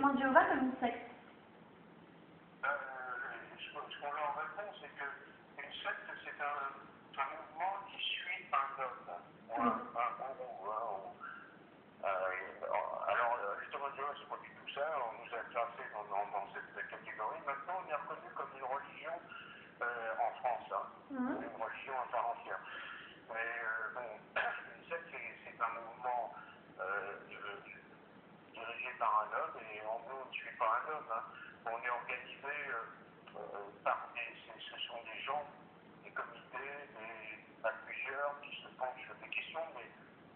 témoins de Jéhovah comme une secte? Ce qu'on leur répond, c'est qu'une secte, c'est un mouvement qui suit un homme, ou un gourou. Alors, les témoins de Jéhovah, c'est pas du tout ça. On nous a classés dans cette catégorie. Maintenant, on est reconnu comme une religion en France, une religion à part entière. Mais bon, une secte, c'est un mouvement dirigé par un homme, et nous, on ne suit pas un homme. On est organisé par ce sont des gens, des comités, à plusieurs, qui se penchent sur des questions, mais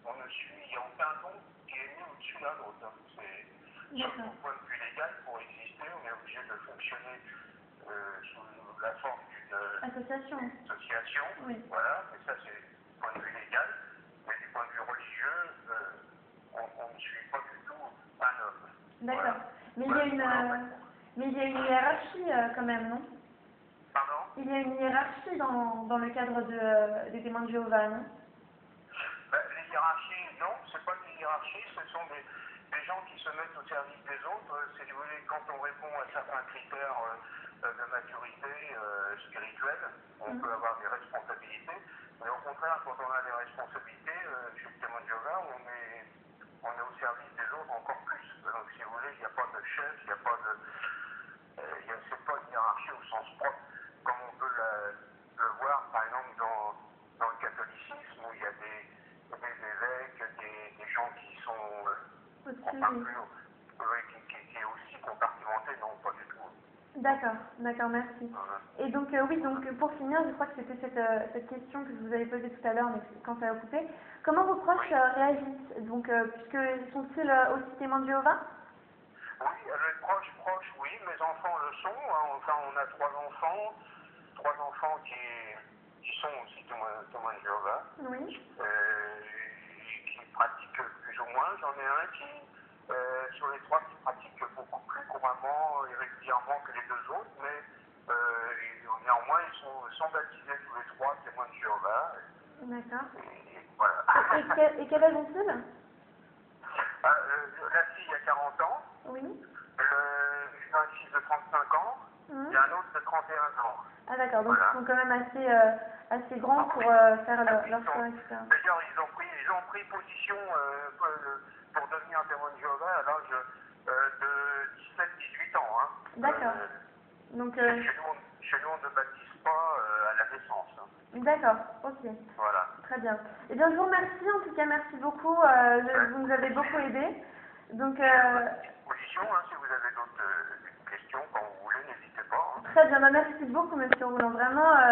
on ne suit, il n'y a aucun nom qui est mis au-dessus d'un autre. Sauf au point de vue légal, pour exister, on est obligé de fonctionner sous la forme d'une association. Oui. Voilà, mais ça c'est du point de vue légal, mais du point de vue religieux, on ne suit pas du tout un homme. D'accord. Voilà. Mais il y a une hiérarchie quand même, non? Pardon? Il y a une hiérarchie dans le cadre des témoins de Jéhovah, non? Les hiérarchies, non, c'est pas des hiérarchies, ce sont des gens qui se mettent au service des autres. Si vous voulez, quand on répond à certains critères de maturité spirituelle, on peut avoir des responsabilités, mais au contraire, quand on a des responsabilités, chez le témoin de Jéhovah, on est au service des autres encore plus. Donc, si vous voulez, il n'y a pas de chef, il n'y a pas de... c'est pas une hiérarchie au sens propre, comme on peut le voir, par exemple, dans le catholicisme, où il y a des évêques, des gens qui sont qui est aussi compartimenté, non, pas du tout. D'accord, merci. Et donc, oui, donc pour finir, je crois que c'était cette question que je vous avais posée tout à l'heure, mais quand ça a coupé. Comment vos proches réagissent? Donc, puisque sont-ils aussi témoins de Jéhovah? Oui, les proches, oui, mes enfants le sont. Enfin, on a trois enfants qui sont aussi témoins de Jéhovah. Oui. Qui pratiquent plus ou moins. J'en ai un sur les trois, qui pratique beaucoup plus couramment et régulièrement que les deux autres, mais néanmoins, ils sont baptisés tous les trois témoins de Jéhovah. D'accord. Et voilà. Et quel âge ont-ils? La fille a 40 ans. Oui. Un fils de 35 ans. Et un autre de 31 ans. Ah d'accord, donc voilà. Ils sont quand même assez grands pour faire leur choix, etc. D'ailleurs, ils ont pris position pour devenir témoin de Jéhovah à l'âge de 17-18 ans. D'accord. Donc, chez nous, on ne baptise pas à la naissance. D'accord, ok. Voilà. Très bien. Eh bien, je vous remercie, en tout cas, merci beaucoup. Vous nous avez beaucoup aidés. Donc, position, si vous avez d'autres questions, quand vous voulez, n'hésitez pas. Très bien, merci beaucoup, monsieur Rouland. Vraiment.